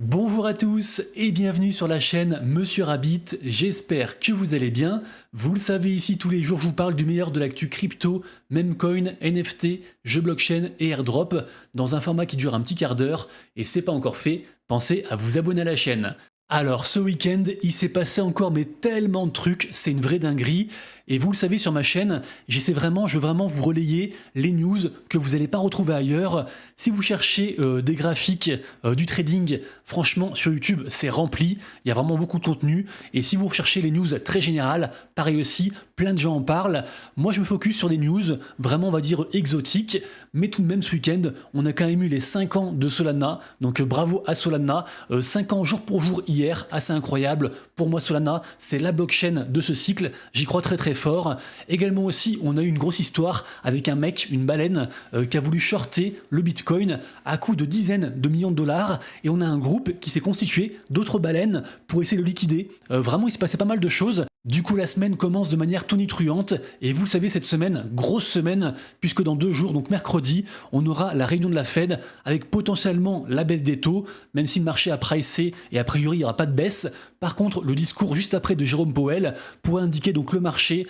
Bonjour à tous et bienvenue sur la chaîne Monsieur Rabbit, j'espère que vous allez bien. Vous le savez, ici tous les jours je vous parle du meilleur de l'actu crypto, memecoin, NFT, jeux blockchain et airdrop dans un format qui dure un petit quart d'heure et c'est pas encore fait, pensez à vous abonner à la chaîne. Alors ce week-end, il s'est passé encore mais tellement de trucs, c'est une vraie dinguerie. Et vous le savez sur ma chaîne, je veux vraiment vous relayer les news que vous n'allez pas retrouver ailleurs. Si vous cherchez des graphiques, du trading, franchement sur YouTube c'est rempli, il y a vraiment beaucoup de contenu. Et si vous recherchez les news très générales, pareil aussi, plein de gens en parlent. Moi je me focus sur des news vraiment on va dire exotiques, mais tout de même ce week-end on a quand même eu les 5 ans de Solana, donc bravo à Solana, 5 ans jour pour jour hier, assez incroyable. Pour moi Solana c'est la blockchain de ce cycle, j'y crois très fort. Également aussi, on a eu une grosse histoire avec un mec, une baleine, qui a voulu shorter le Bitcoin à coût de dizaines de millions de dollars. Et on a un groupe qui s'est constitué d'autres baleines pour essayer de le liquider. Vraiment, il se passait pas mal de choses. Du coup, la semaine commence de manière tonitruante et vous savez, cette semaine, grosse semaine, puisque dans 2 jours, donc mercredi, on aura la réunion de la Fed avec potentiellement la baisse des taux, même si le marché a pricé et a priori il n'y aura pas de baisse. Par contre, le discours juste après de Jérôme Powell pourrait indiquer donc le marché,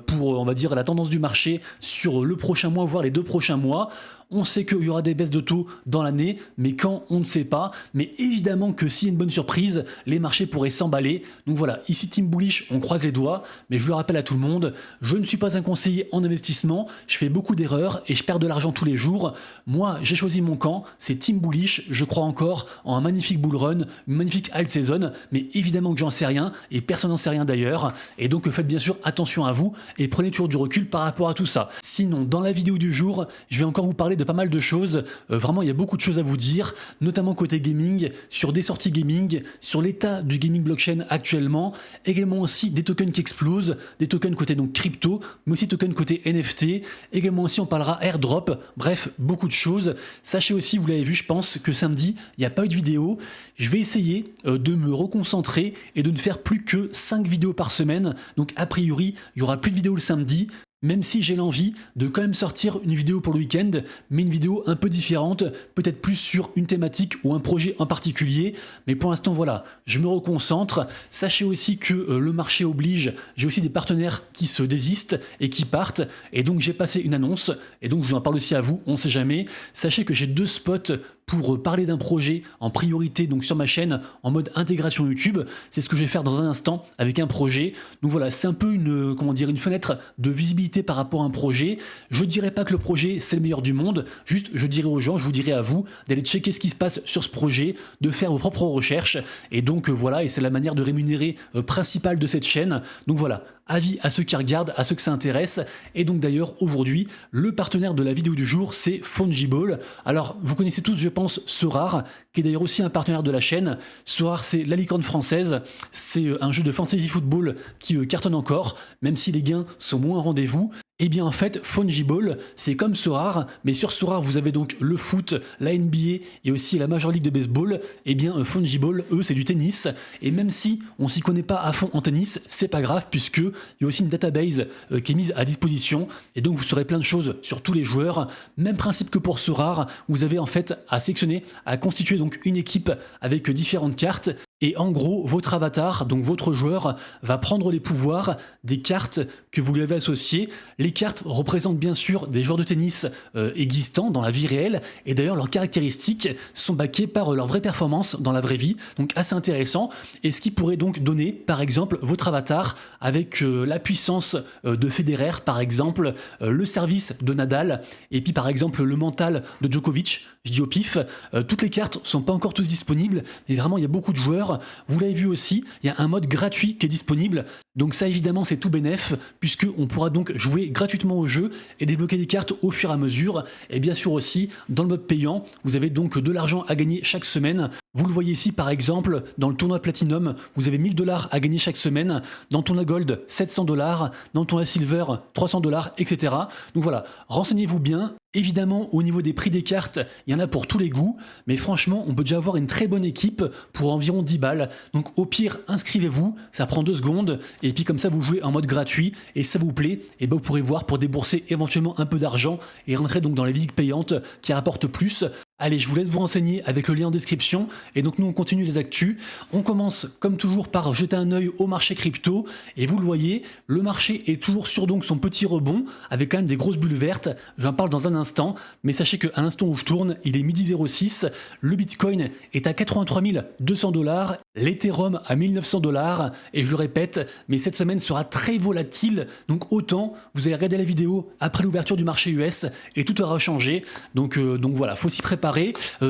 pour on va dire la tendance du marché sur le prochain mois, voire les 2 prochains mois. On sait qu'il y aura des baisses de taux dans l'année, mais quand, on ne sait pas. Mais évidemment que s'il y a une bonne surprise, les marchés pourraient s'emballer. Donc voilà, ici Team Bullish, on croise les doigts, mais je le rappelle à tout le monde, je ne suis pas un conseiller en investissement, je fais beaucoup d'erreurs et je perds de l'argent tous les jours. Moi, j'ai choisi mon camp, c'est Team Bullish, je crois encore en un magnifique bull run, une magnifique alt season, mais évidemment que j'en sais rien, et personne n'en sait rien d'ailleurs, et donc faites bien sûr attention à vous, et prenez toujours du recul par rapport à tout ça. Sinon, dans la vidéo du jour, je vais encore vous parler de pas mal de choses, vraiment il y a beaucoup de choses à vous dire, notamment côté gaming, sur des sorties gaming, sur l'état du gaming blockchain actuellement, également aussi des tokens qui explosent, des tokens côté donc crypto, mais aussi tokens côté NFT, également aussi on parlera airdrop, bref, beaucoup de choses. Sachez aussi, vous l'avez vu je pense, que samedi, il n'y a pas eu de vidéo, je vais essayer de me reconcentrer et de ne faire plus que 5 vidéos par semaine, donc a priori, il n'y aura plus de vidéos le samedi, même si j'ai l'envie de quand même sortir une vidéo pour le week-end, mais une vidéo un peu différente, peut-être plus sur une thématique ou un projet en particulier, mais pour l'instant voilà, je me reconcentre. Sachez aussi que le marché oblige, j'ai aussi des partenaires qui se désistent et qui partent, et donc j'ai passé une annonce, et donc je vous en parle aussi à vous, on ne sait jamais. Sachez que j'ai 2 spots pour parler d'un projet en priorité donc sur ma chaîne en mode intégration YouTube. C'est ce que je vais faire dans un instant avec un projet. Donc voilà, c'est un peu une, comment dire, une fenêtre de visibilité par rapport à un projet. Je dirais pas que le projet c'est le meilleur du monde, juste je dirais aux gens, je vous dirais à vous d'aller checker ce qui se passe sur ce projet, de faire vos propres recherches et donc voilà, et c'est la manière de rémunérer principale de cette chaîne. Donc voilà, avis à ceux qui regardent, à ceux que ça intéresse. Et donc d'ailleurs aujourd'hui, le partenaire de la vidéo du jour c'est Fungible. Alors vous connaissez tous je pense Sorare, qui est d'ailleurs aussi un partenaire de la chaîne. Sorare c'est la licorne française, c'est un jeu de fantasy football qui cartonne encore, même si les gains sont moins au rendez-vous. Et bien en fait, Fungible, c'est comme Sorare, mais sur Sorare vous avez donc le foot, la NBA et aussi la Major League de baseball. Et bien Fungible, eux, c'est du tennis. Et même si on s'y connaît pas à fond en tennis, c'est pas grave puisque il y a aussi une database qui est mise à disposition. Et donc vous saurez plein de choses sur tous les joueurs. Même principe que pour Sorare, vous avez en fait à sélectionner, à constituer donc une équipe avec différentes cartes. Et en gros, votre avatar, donc votre joueur, va prendre les pouvoirs des cartes que vous lui avez associées. Les cartes représentent bien sûr des joueurs de tennis existants dans la vie réelle, et d'ailleurs leurs caractéristiques sont backées par leur vraie performance dans la vraie vie, donc assez intéressant, et ce qui pourrait donc donner, par exemple, votre avatar avec la puissance de Federer, par exemple, le service de Nadal, et puis par exemple le mental de Djokovic, je dis au pif. Toutes les cartes sont pas encore tous disponibles, mais vraiment il y a beaucoup de joueurs. Vous l'avez vu aussi, il y a un mode gratuit qui est disponible, donc ça évidemment c'est tout bénef, puisque on pourra donc jouer gratuitement au jeu et débloquer des cartes au fur et à mesure. Et bien sûr aussi, dans le mode payant, vous avez donc de l'argent à gagner chaque semaine. Vous le voyez ici par exemple, dans le tournoi Platinum, vous avez 1000 $ à gagner chaque semaine, dans le tournoi Gold 700 $, dans le tournoi Silver 300 $, etc. Donc voilà, renseignez-vous bien. Évidemment, au niveau des prix des cartes, il y en a pour tous les goûts, mais franchement, on peut déjà avoir une très bonne équipe pour environ 10 balles. Donc au pire, inscrivez-vous, ça prend 2 secondes, et puis comme ça vous jouez en mode gratuit, et si ça vous plaît, et ben vous pourrez voir pour débourser éventuellement un peu d'argent et rentrer donc dans les ligues payantes qui rapportent plus. Allez, je vous laisse vous renseigner avec le lien en description. Et donc nous on continue les actus. On commence comme toujours par jeter un œil au marché crypto. Et vous le voyez, le marché est toujours sur donc son petit rebond avec quand même des grosses bulles vertes. J'en parle dans un instant. Mais sachez qu'à l'instant où je tourne, il est midi 06. Le Bitcoin est à 83 200 $. L'Ethereum à 1900 $. Et je le répète, mais cette semaine sera très volatile. Donc autant vous allez regarder la vidéo après l'ouverture du marché US et tout aura changé. Donc voilà, faut s'y préparer.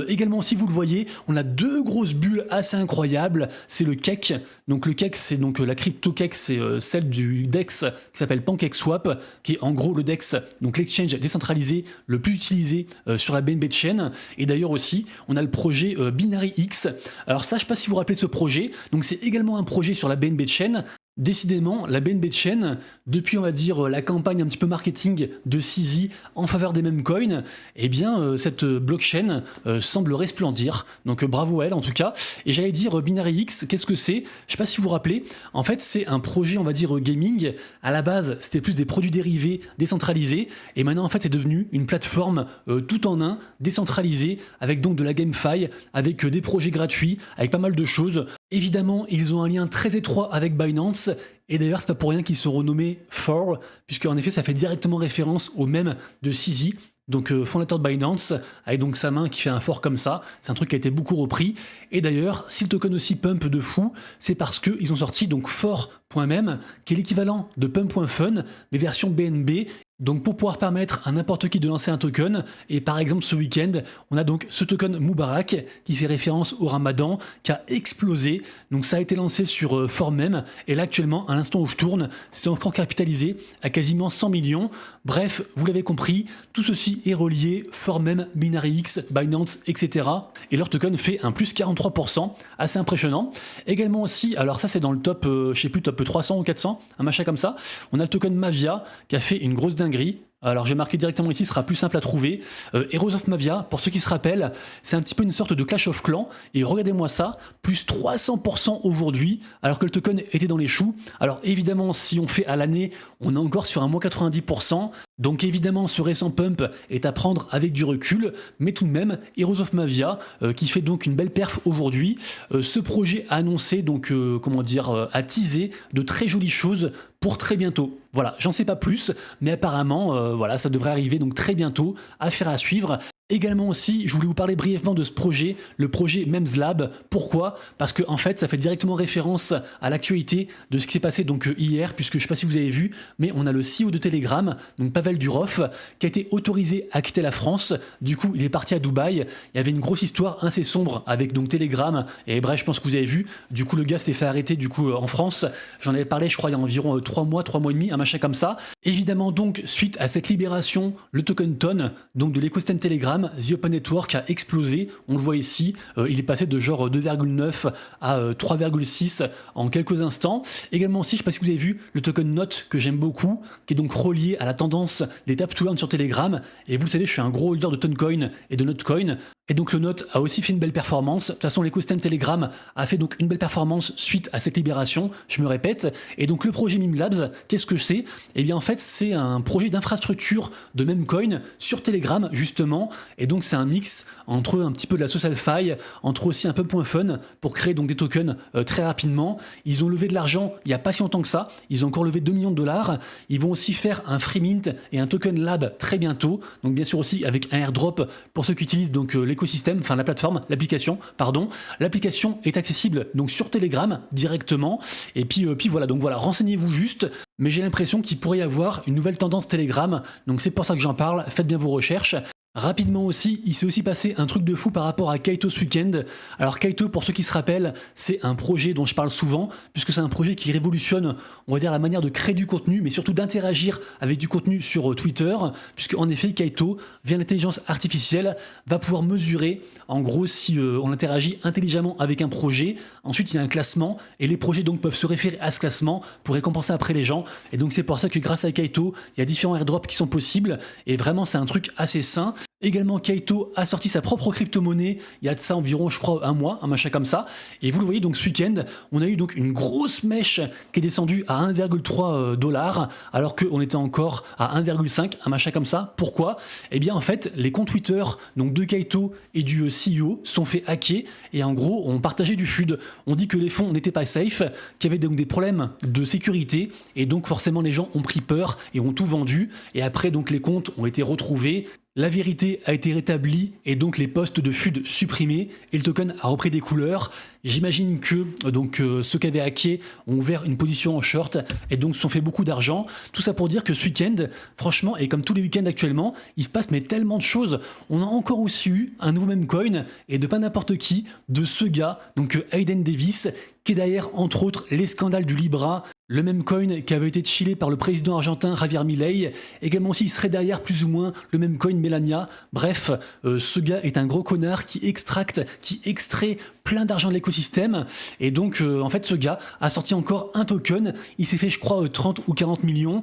Également, si vous le voyez, on a deux grosses bulles assez incroyables. C'est le cake. Donc le cake, c'est donc la crypto cake, c'est celle du DEX qui s'appelle PancakeSwap, qui est en gros le DEX, donc l'exchange décentralisé le plus utilisé sur la BNB Chain. Et d'ailleurs aussi, on a le projet BinaryX. Alors ça, je ne sais pas si vous vous rappelez de ce projet. Donc c'est également un projet sur la BNB Chain. Décidément, la BNB Chain, depuis on va dire la campagne un petit peu marketing de CZ en faveur des mêmes coins, eh bien cette blockchain semble resplendir, donc bravo à elle en tout cas. Et j'allais dire BinaryX, qu'est-ce que c'est? Je sais pas si vous vous rappelez, en fait c'est un projet on va dire gaming, à la base c'était plus des produits dérivés décentralisés, et maintenant en fait c'est devenu une plateforme tout en un, décentralisée, avec donc de la GameFi, avec des projets gratuits, avec pas mal de choses. Évidemment, ils ont un lien très étroit avec Binance, et d'ailleurs, c'est pas pour rien qu'ils sont renommés FOR, puisque en effet, ça fait directement référence au même de CZ, donc fondateur de Binance, avec donc sa main qui fait un fort comme ça. C'est un truc qui a été beaucoup repris. Et d'ailleurs, si le token aussi pump de fou, c'est parce qu'ils ont sorti donc FOR.mem, qui est l'équivalent de pump.fun, mais version BNB. Donc pour pouvoir permettre à n'importe qui de lancer un token, et par exemple ce week-end, on a donc ce token Moubarak qui fait référence au Ramadan, qui a explosé. Donc ça a été lancé sur FOR.mem, et là actuellement, à l'instant où je tourne, c'est encore capitalisé à quasiment 100 millions. Bref, vous l'avez compris, tout ceci est relié, FOR.mem, BinaryX, Binance, etc. Et leur token fait un plus 43%, assez impressionnant. Également aussi, alors ça c'est dans le top, je sais plus, top 300 ou 400, un machin comme ça, on a le token Mavia qui a fait une grosse dinguerie. Alors j'ai marqué directement ici, ce sera plus simple à trouver. Heroes of Mavia, pour ceux qui se rappellent, c'est un petit peu une sorte de Clash of Clans. Et regardez-moi ça, plus 300% aujourd'hui, alors que le token était dans les choux. Alors évidemment, si on fait à l'année, on est encore sur un moins 90%. Donc évidemment, ce récent pump est à prendre avec du recul. Mais tout de même, Heroes of Mavia, qui fait donc une belle perf aujourd'hui. Ce projet a annoncé, donc comment dire, a teasé de très jolies choses pour très bientôt. Voilà, j'en sais pas plus, mais apparemment, voilà, ça devrait arriver donc très bientôt, affaire à suivre. Également aussi, je voulais vous parler brièvement de ce projet, le projet MEMSLab. Pourquoi? Parce que en fait, ça fait directement référence à l'actualité de ce qui s'est passé donc hier, puisque je sais pas si vous avez vu, mais on a le CEO de Telegram, donc Pavel Durov, qui a été autorisé à quitter la France. Du coup, il est parti à Dubaï. Il y avait une grosse histoire assez sombre avec donc Telegram, et bref, je pense que vous avez vu. Du coup, le gars s'était fait arrêter du coup en France. J'en avais parlé, je crois, il y a environ 3 mois et demi, un machin comme ça. Évidemment, donc, suite à cette libération, le token TON, donc de l'écosystème Telegram, The Open Network a explosé, on le voit ici, il est passé de genre 2,9 à 3,6 en quelques instants. Également aussi, je ne sais pas si vous avez vu, le token Note que j'aime beaucoup, qui est donc relié à la tendance des tap to earn sur Telegram, et vous le savez, je suis un gros holder de Toncoin et de Notecoin, et donc le Note a aussi fait une belle performance. De toute façon, l'écosystème Telegram a fait donc une belle performance suite à cette libération, je me répète. Et donc le projet MEMLabs, qu'est-ce que c'est? Eh bien en fait, c'est un projet d'infrastructure de Memcoin sur Telegram justement. Et donc c'est un mix entre un petit peu de la social fi, entre aussi un pump.fun pour créer donc des tokens très rapidement. Ils ont levé de l'argent il n'y a pas si longtemps que ça. Ils ont encore levé 2 millions de dollars. Ils vont aussi faire un free mint et un token lab très bientôt. Donc bien sûr aussi avec un airdrop pour ceux qui utilisent donc l'écosystème, enfin la plateforme, l'application, pardon. L'application est accessible donc sur Telegram directement. Et puis voilà, donc voilà, renseignez-vous juste. Mais j'ai l'impression qu'il pourrait y avoir une nouvelle tendance Telegram. Donc c'est pour ça que j'en parle. Faites bien vos recherches. Rapidement aussi, il s'est aussi passé un truc de fou par rapport à Kaito ce week-end. Alors Kaito, pour ceux qui se rappellent, c'est un projet dont je parle souvent, puisque c'est un projet qui révolutionne, on va dire, la manière de créer du contenu, mais surtout d'interagir avec du contenu sur Twitter, puisque en effet, Kaito, via l'intelligence artificielle, va pouvoir mesurer, en gros, si on interagit intelligemment avec un projet. Ensuite, il y a un classement, et les projets donc peuvent se référer à ce classement pour récompenser après les gens. Et donc c'est pour ça que grâce à Kaito, il y a différents airdrops qui sont possibles, et vraiment c'est un truc assez sain. Également, Kaito a sorti sa propre crypto-monnaie il y a de ça environ, je crois, un mois, un machin comme ça. Et vous le voyez, donc ce week-end, on a eu donc une grosse mèche qui est descendue à 1,3 $, alors qu'on était encore à 1,5, un machin comme ça. Pourquoi? Eh bien, en fait, les comptes Twitter donc de Kaito et du CEO sont fait hacker et en gros, on partageait du FUD. On dit que les fonds n'étaient pas safe, qu'il y avait donc des problèmes de sécurité et donc forcément les gens ont pris peur et ont tout vendu. Et après, donc les comptes ont été retrouvés. La vérité a été rétablie et donc les posts de FUD supprimés et le token a repris des couleurs. J'imagine que ceux qui avaient hacké ont ouvert une position en short et donc se sont fait beaucoup d'argent. Tout ça pour dire que ce week-end, franchement, et comme tous les week-ends actuellement, il se passe mais tellement de choses. On a encore aussi eu un nouveau meme coin et de pas n'importe qui, de ce gars, donc Hayden Davis, qui est derrière entre autres les scandales du Libra, le même coin qui avait été chillé par le président argentin Javier Milei, également aussi il serait derrière plus ou moins le même coin Melania. Bref, ce gars est un gros connard qui extrait plein d'argent de l'écosystème et donc en fait ce gars a sorti encore un token, il s'est fait je crois 30 ou 40 millions.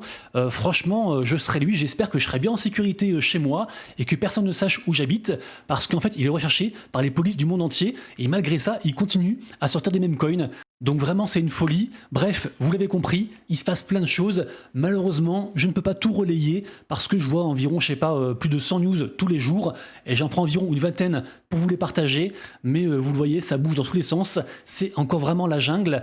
Franchement je serais lui, j'espère que je serai bien en sécurité chez moi et que personne ne sache où j'habite parce qu'en fait il est recherché par les polices du monde entier et malgré ça il continue à sortir des mêmes coins. Donc vraiment c'est une folie. Bref, vous l'avez compris, il se passe plein de choses. Malheureusement, je ne peux pas tout relayer parce que je vois environ, je sais pas, plus de 100 news tous les jours et j'en prends environ une vingtaine pour vous les partager. Mais vous le voyez, ça bouge dans tous les sens. C'est encore vraiment la jungle.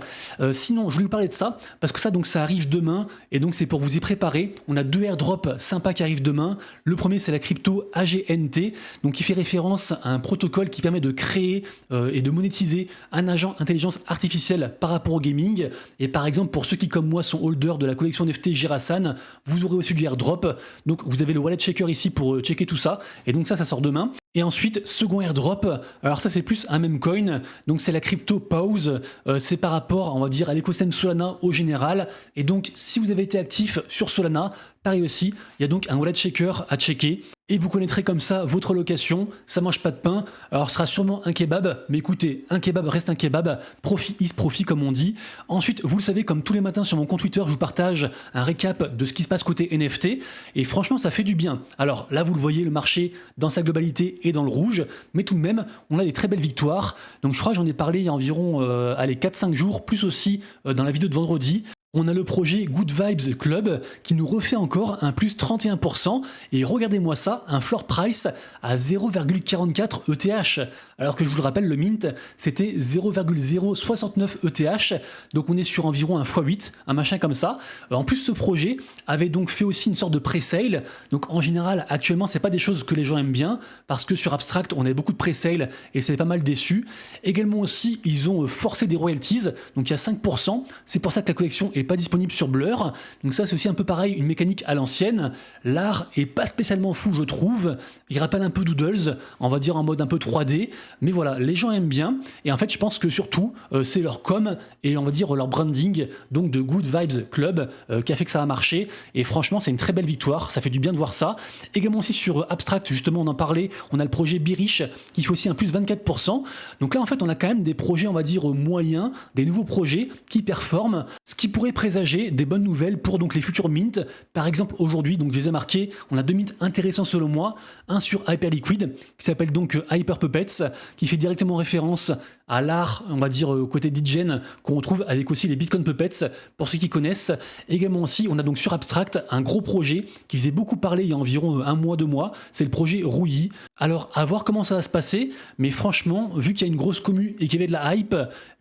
Sinon, je voulais vous parler de ça parce que ça, donc, ça arrive demain et donc c'est pour vous y préparer. On a 2 airdrops sympas qui arrivent demain. Le premier, c'est la crypto AGNT, donc qui fait référence à un protocole qui permet de créer et de monétiser un agent intelligence artificielle par rapport au gaming. Et par exemple, pour ceux qui comme moi sont holders de la collection NFT Girasan, vous aurez aussi du airdrop. Donc vous avez le wallet checker ici pour checker tout ça. Et donc ça sort demain. Et ensuite, second airdrop, alors ça c'est plus un meme coin, donc c'est la crypto Pause, c'est par rapport, on va dire, à l'écosystème Solana au général. Et donc si vous avez été actif sur Solana, pareil aussi, il y a donc un wallet checker à checker. Et vous connaîtrez comme ça votre location, ça mange pas de pain, alors ce sera sûrement un kebab, mais écoutez, un kebab reste un kebab, profit is profit comme on dit. Ensuite, vous le savez, comme tous les matins sur mon compte Twitter, je vous partage un récap de ce qui se passe côté NFT, et franchement ça fait du bien. Alors là vous le voyez, le marché dans sa globalité est dans le rouge, mais tout de même, on a des très belles victoires, donc je crois que j'en ai parlé il y a environ 4-5 jours, plus aussi dans la vidéo de vendredi. On a le projet Good Vibes Club qui nous refait encore un plus 31% et regardez-moi ça, un floor price à 0,44 ETH alors que je vous le rappelle le mint c'était 0,069 ETH donc on est sur environ un x8, un machin comme ça. En plus ce projet avait donc fait aussi une sorte de pré-sale donc en général actuellement c'est pas des choses que les gens aiment bien parce que sur Abstract on a beaucoup de pré-sale et c'est pas mal déçu. Également aussi ils ont forcé des royalties donc il y a 5%, c'est pour ça que la collection est pas disponible sur Blur, donc ça c'est aussi un peu pareil, une mécanique à l'ancienne. L'art est pas spécialement fou je trouve, il rappelle un peu Doodles, on va dire en mode un peu 3D, mais voilà, les gens aiment bien, et en fait je pense que surtout c'est leur com et on va dire leur branding, donc de Good Vibes Club qui a fait que ça a marché, et franchement c'est une très belle victoire, ça fait du bien de voir ça. Également aussi sur Abstract, justement on en parlait, on a le projet Birish qui fait aussi un plus 24%, donc là en fait on a quand même des projets on va dire moyens, des nouveaux projets qui performent, ce qui pourrait présager des bonnes nouvelles pour donc les futurs mints. Par exemple aujourd'hui, donc je les ai marqués, on a 2 mints intéressants selon moi, un sur Hyperliquid qui s'appelle donc Hyper Puppets, qui fait directement référence à l'art, on va dire côté DJen qu'on retrouve avec aussi les Bitcoin Puppets pour ceux qui connaissent. Également aussi, on a donc sur Abstract un gros projet qui faisait beaucoup parler il y a environ un mois, 2 mois, c'est le projet Rouilly. Alors à voir comment ça va se passer, mais franchement, vu qu'il y a une grosse commu et qu'il y avait de la hype,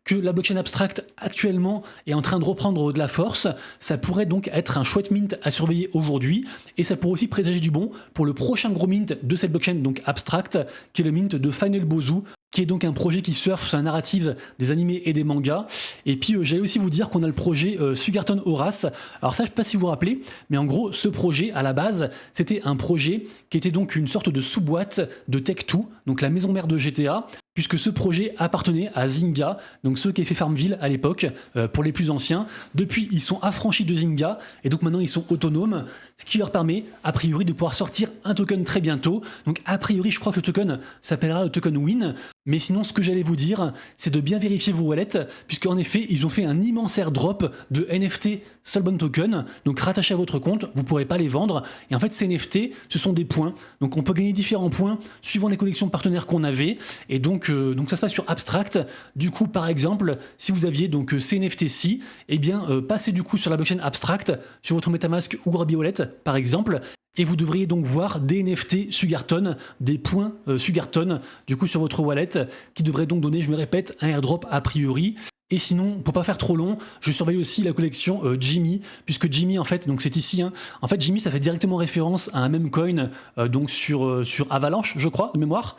que la blockchain Abstract actuellement est en train de reprendre de la force, ça pourrait donc être un chouette mint à surveiller aujourd'hui et ça pourrait aussi présager du bon pour le prochain gros mint de cette blockchain donc Abstract qui est le mint de Final Bozu, qui est donc un projet qui surfe sur la narrative des animés et des mangas. Et puis j'allais aussi vous dire qu'on a le projet Sugarton Horace. Alors ça je sais pas si vous vous rappelez, mais en gros ce projet à la base c'était un projet qui était donc une sorte de sous-boîte de Tech2, donc la maison mère de GTA. puisque ce projet appartenait à Zynga, donc ceux qui avaient fait Farmville à l'époque, pour les plus anciens. Depuis, ils sont affranchis de Zynga, et donc maintenant ils sont autonomes, ce qui leur permet, a priori, de pouvoir sortir un token très bientôt. Donc a priori, je crois que le token s'appellera le token Win, mais sinon ce que j'allais vous dire, c'est de bien vérifier vos wallets, puisqu'en effet, ils ont fait un immense airdrop de NFT Soulbound Token, donc rattaché à votre compte, vous ne pourrez pas les vendre, et en fait ces NFT, ce sont des points, donc on peut gagner différents points suivant les collections partenaires qu'on avait, et donc ça se passe sur Abstract. Du coup, par exemple, si vous aviez donc ces NFT-ci, eh bien passez du coup sur la blockchain Abstract, sur votre MetaMask ou Grabby Wallet par exemple, et vous devriez donc voir des NFT Sugarton, des points Sugarton, du coup sur votre wallet, qui devraient donc donner, je me répète, un airdrop a priori. Et sinon, pour pas faire trop long, je surveille aussi la collection Jimmy, puisque Jimmy en fait, donc c'est ici, hein, en fait Jimmy ça fait directement référence à un meme coin donc sur Avalanche, je crois, de mémoire.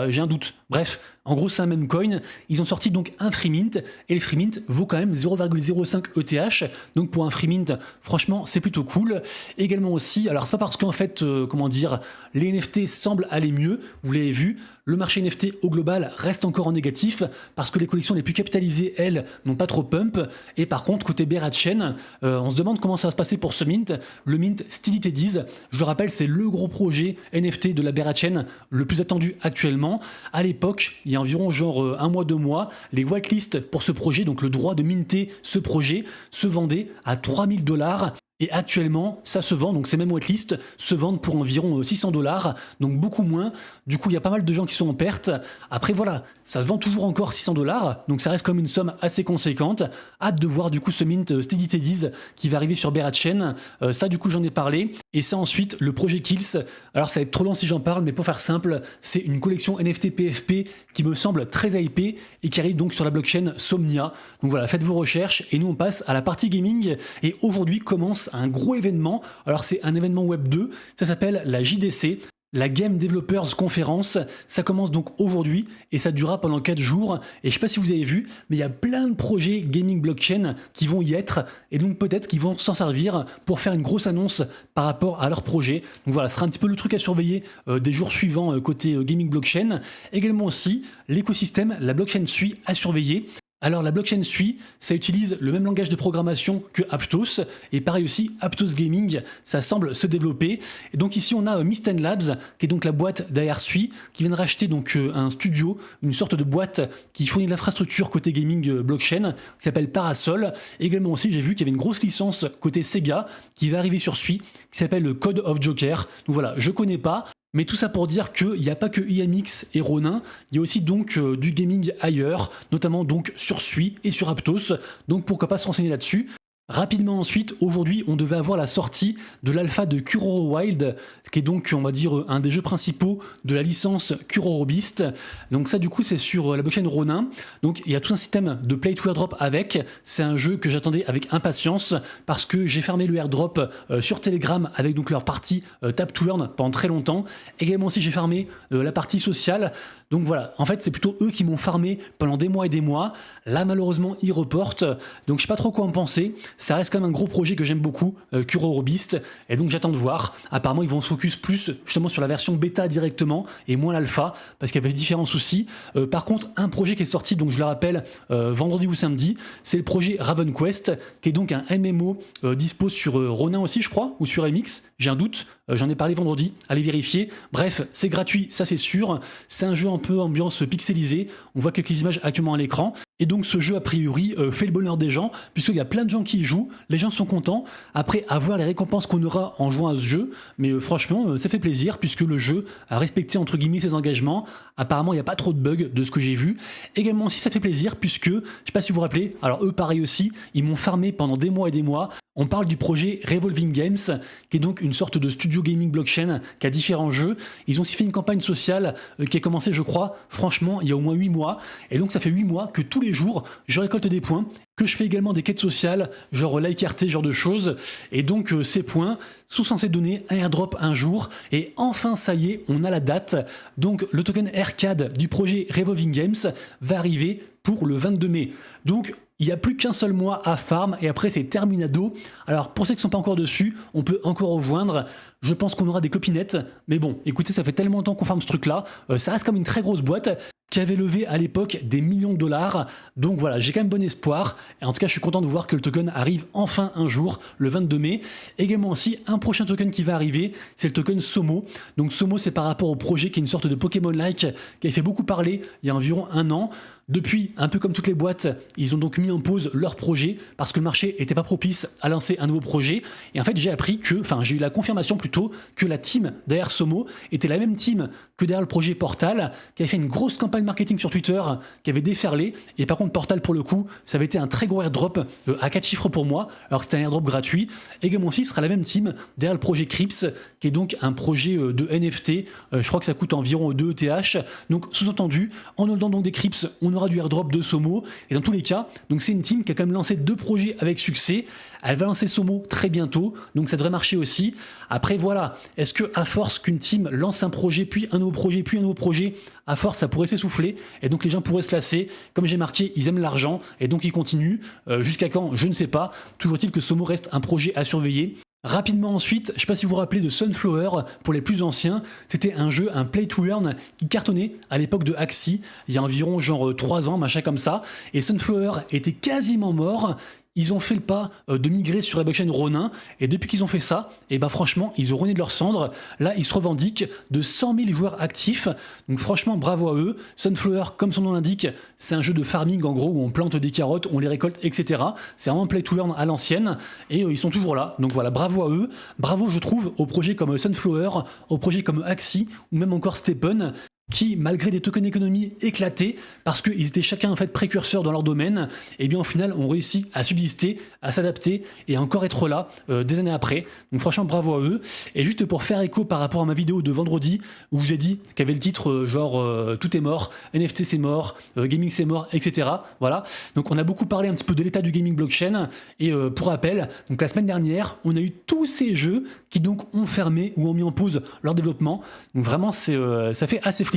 J'ai un doute. Bref, en gros, c'est un même coin. Ils ont sorti donc un free mint, et le free mint vaut quand même 0,05 ETH. Donc pour un free mint, franchement, c'est plutôt cool. Également aussi, alors c'est pas parce qu'en fait, comment dire, les NFT semblent aller mieux, vous l'avez vu, le marché NFT au global reste encore en négatif, parce que les collections les plus capitalisées, elles, n'ont pas trop pump. Et par contre, côté Berachain, on se demande comment ça va se passer pour ce mint. Le mint Still Teddy's, je le rappelle, c'est le gros projet NFT de la Berachain, le plus attendu actuellement. À l'époque, il y a environ genre un mois, 2 mois, les whitelists pour ce projet, donc le droit de minter ce projet, se vendaient à 3000 $. Et actuellement, ça se vend, donc ces mêmes whitelists se vendent pour environ 600 $, donc beaucoup moins. Du coup, il y a pas mal de gens qui sont en perte. Après, voilà, ça se vend toujours encore 600 $, donc ça reste comme une somme assez conséquente. Hâte de voir du coup ce mint Steady Teddy's qui va arriver sur Berachain. Ça, du coup, j'en ai parlé. Et ça, ensuite, le projet Kills. Alors, ça va être trop long si j'en parle, mais pour faire simple, c'est une collection NFT PFP qui me semble très hypée et qui arrive donc sur la blockchain Somnia. Donc voilà, faites vos recherches et nous, on passe à la partie gaming. Et aujourd'hui commence un gros événement. Alors c'est un événement Web 2, ça s'appelle la JDC, la Game Developers Conference. Ça commence donc aujourd'hui et ça durera pendant 4 jours. Et je sais pas si vous avez vu, mais il y a plein de projets gaming blockchain qui vont y être et donc peut-être qu'ils vont s'en servir pour faire une grosse annonce par rapport à leur projet. Donc voilà, ce sera un petit peu le truc à surveiller des jours suivants côté gaming blockchain. Également aussi, l'écosystème, la blockchain suit à surveiller. Alors la blockchain Sui, ça utilise le même langage de programmation que Aptos, et pareil aussi, Aptos Gaming, ça semble se développer. Et donc ici on a Misten Labs, qui est donc la boîte derrière Sui, qui vient de racheter donc un studio, une sorte de boîte qui fournit de l'infrastructure côté gaming blockchain, qui s'appelle Parasol. Également aussi, j'ai vu qu'il y avait une grosse licence côté Sega, qui va arriver sur Sui, qui s'appelle Code of Joker. Donc voilà, je connais pas. Mais tout ça pour dire qu'il n'y a pas que IMX et Ronin, il y a aussi donc du gaming ailleurs, notamment donc sur Sui et sur Aptos, donc pourquoi pas se renseigner là-dessus. Rapidement ensuite, aujourd'hui, on devait avoir la sortie de l'alpha de Kuroro Wild, qui est donc, on va dire, un des jeux principaux de la licence Kuroro Beast. Donc ça, du coup, c'est sur la blockchain Ronin. Donc il y a tout un système de play to airdrop avec. C'est un jeu que j'attendais avec impatience parce que j'ai fermé le airdrop sur Telegram avec donc leur partie Tap to Earn pendant très longtemps. Également aussi, j'ai fermé la partie sociale. Donc voilà, en fait, c'est plutôt eux qui m'ont farmé pendant des mois et des mois. Là, malheureusement, ils reportent. Donc je sais pas trop quoi en penser. Ça reste quand même un gros projet que j'aime beaucoup, Kuroro Beast, et donc j'attends de voir. Apparemment, ils vont se focus plus justement sur la version bêta directement et moins l'alpha, parce qu'il y avait différents soucis. Par contre, un projet qui est sorti, donc je le rappelle, vendredi ou samedi, c'est le projet Raven Quest, qui est donc un MMO dispo sur Ronin aussi, je crois, ou sur MX, j'ai un doute. J'en ai parlé vendredi, allez vérifier. Bref, c'est gratuit, ça c'est sûr. C'est un jeu un peu ambiance pixelisée. On voit quelques images actuellement à l'écran. Et donc ce jeu, a priori, fait le bonheur des gens, puisqu'il y a plein de gens qui y jouent, les gens sont contents, après avoir les récompenses qu'on aura en jouant à ce jeu, mais franchement, ça fait plaisir, puisque le jeu a respecté, entre guillemets, ses engagements. Apparemment, il n'y a pas trop de bugs de ce que j'ai vu. Également aussi, ça fait plaisir, puisque, je sais pas si vous vous rappelez, alors eux, pareil aussi, ils m'ont farmé pendant des mois et des mois. On parle du projet Revolving Games, qui est donc une sorte de studio gaming blockchain qui a différents jeux. Ils ont aussi fait une campagne sociale qui a commencé, je crois, franchement, il y a au moins 8 mois. Et donc ça fait 8 mois que tous les jours, je récolte des points, que je fais également des quêtes sociales, genre like RT, genre de choses. Et donc ces points sont censés donner un airdrop un jour. Et enfin, ça y est, on a la date. Donc le token AirCAD du projet Revolving Games va arriver pour le 22 mai. Donc Il n'y a plus qu'un seul mois à farm et après c'est terminado. Alors pour ceux qui ne sont pas encore dessus, on peut encore rejoindre. Je pense qu'on aura des copinettes. Mais bon, écoutez, ça fait tellement longtemps qu'on farme ce truc-là. Ça reste comme une très grosse boîte qui avait levé à l'époque des millions de dollars. Donc voilà, j'ai quand même bon espoir. Et en tout cas, je suis content de voir que le token arrive enfin un jour, le 22 mai. Également aussi, un prochain token qui va arriver, c'est le token Somo. Donc Somo, c'est par rapport au projet qui est une sorte de Pokémon-like qui a fait beaucoup parler il y a environ un an. Depuis, un peu comme toutes les boîtes, ils ont donc mis en pause leur projet parce que le marché n'était pas propice à lancer un nouveau projet. Et en fait, j'ai appris que, enfin, j'ai eu la confirmation plutôt que la team derrière Somo était la même team que derrière le projet Portal, qui avait fait une grosse campagne marketing sur Twitter, qui avait déferlé. Et par contre, Portal, pour le coup, ça avait été un très gros airdrop à 4 chiffres pour moi, alors que c'était un airdrop gratuit. Également aussi, ce sera la même team derrière le projet Crips, qui est donc un projet de NFT. Je crois que ça coûte environ 2 ETH. Donc, sous-entendu, en holdant donc des Crips, on aura du airdrop de Somo. Et dans tous les cas, donc c'est une team qui a quand même lancé 2 projets avec succès. Elle va lancer Somo très bientôt, donc ça devrait marcher aussi. Après voilà, est-ce que à force qu'une team lance un projet, puis un nouveau projet, puis un nouveau projet, à force ça pourrait s'essouffler et donc les gens pourraient se lasser. Comme j'ai marqué, ils aiment l'argent et donc ils continuent. Jusqu'à quand, je ne sais pas. Toujours est-il que Somo reste un projet à surveiller. Rapidement ensuite, je ne sais pas si vous vous rappelez de Sunflower, pour les plus anciens, c'était un jeu, un play to earn qui cartonnait à l'époque de Axie, il y a environ genre 3 ans, machin comme ça, et Sunflower était quasiment mort. Ils ont fait le pas de migrer sur la blockchain Ronin, et depuis qu'ils ont fait ça, et bah franchement, ils ont rené de leur cendre. Là, ils se revendiquent de 100 000 joueurs actifs, donc franchement, bravo à eux. Sunflower, comme son nom l'indique, c'est un jeu de farming en gros, où on plante des carottes, on les récolte, etc. C'est vraiment play to earn à l'ancienne, et ils sont toujours là. Donc voilà, bravo à eux. Bravo, je trouve, aux projets comme Sunflower, aux projets comme Axie, ou même encore Steppen, qui, malgré des tokens économies éclatés, parce qu'ils étaient chacun en fait précurseurs dans leur domaine, et bien au final ont réussi à subsister, à s'adapter et à encore être là des années après. Donc franchement bravo à eux. Et juste pour faire écho par rapport à ma vidéo de vendredi où je vous ai dit qu'il y avait le titre genre tout est mort, NFT c'est mort, gaming c'est mort, etc. Voilà. Donc on a beaucoup parlé un petit peu de l'état du gaming blockchain. Et pour rappel, donc la semaine dernière, on a eu tous ces jeux qui donc ont fermé ou ont mis en pause leur développement. Donc vraiment ça fait assez flipper.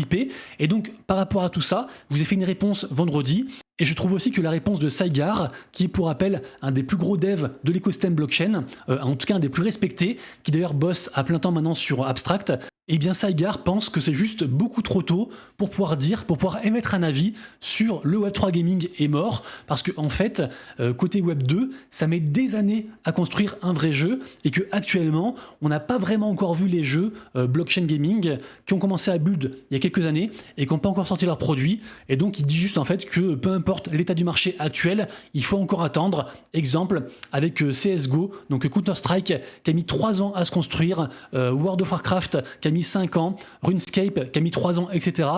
Et donc, par rapport à tout ça, je vous ai fait une réponse vendredi. Et je trouve aussi que la réponse de Saigar, qui est pour rappel un des plus gros devs de l'écosystème blockchain, en tout cas un des plus respectés, qui d'ailleurs bosse à plein temps maintenant sur Abstract, eh bien Saigar pense que c'est juste beaucoup trop tôt pour pouvoir émettre un avis sur le Web3 gaming est mort, parce que en fait, côté Web2, ça met des années à construire un vrai jeu, et que actuellement, on n'a pas vraiment encore vu les jeux blockchain gaming qui ont commencé à build il y a quelques années et qui n'ont pas encore sorti leurs produits, et donc il dit juste en fait que peu importe l'état du marché actuel, il faut encore attendre. Exemple avec CSGO, donc Counter-Strike qui a mis 3 ans à se construire, World of Warcraft qui a mis 5 ans, RuneScape qui a mis 3 ans, etc.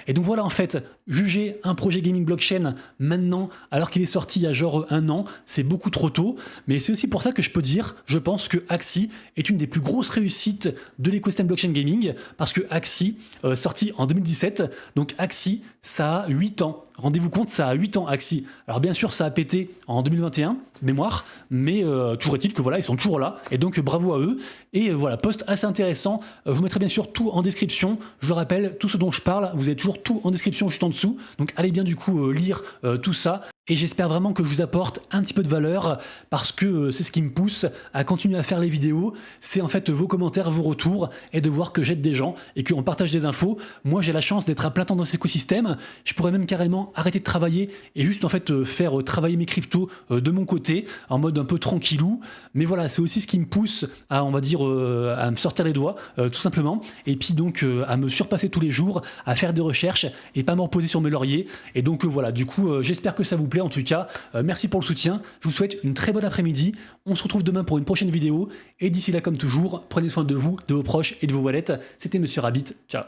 Et donc voilà en fait, juger un projet gaming blockchain maintenant alors qu'il est sorti il y a genre 1 an, c'est beaucoup trop tôt, mais c'est aussi pour ça que je peux dire, je pense que Axie est une des plus grosses réussites de l'écosystème blockchain gaming, parce que Axie, sorti en 2017, donc Axie, ça a 8 ans. Rendez-vous compte, ça a 8 ans Axie. Alors bien sûr, ça a pété en 2021, mémoire, mais toujours est-il que voilà, ils sont toujours là, et donc bravo à eux. Et voilà, post assez intéressant. Je vous mettrai bien sûr tout en description. Je le rappelle, tout ce dont je parle, vous avez toujours tout en description juste en dessous. Donc allez bien du coup lire tout ça. Et j'espère vraiment que je vous apporte un petit peu de valeur, parce que c'est ce qui me pousse à continuer à faire les vidéos. C'est en fait vos commentaires, vos retours, et de voir que j'aide des gens et qu'on partage des infos. Moi j'ai la chance d'être à plein temps dans cet écosystème. Je pourrais même carrément arrêter de travailler et juste en fait faire travailler mes cryptos de mon côté, en mode un peu tranquillou. Mais voilà, c'est aussi ce qui me pousse à, on va dire, à me sortir les doigts, tout simplement. Et puis donc à me surpasser tous les jours, à faire des recherches et pas me reposer sur mes lauriers. Et donc voilà, du coup j'espère que ça vous plaît. En tout cas, merci pour le soutien. Je vous souhaite une très bonne après-midi. On se retrouve demain pour une prochaine vidéo. Et d'ici là, comme toujours, prenez soin de vous, de vos proches et de vos wallets. C'était Monsieur Rabbit. Ciao.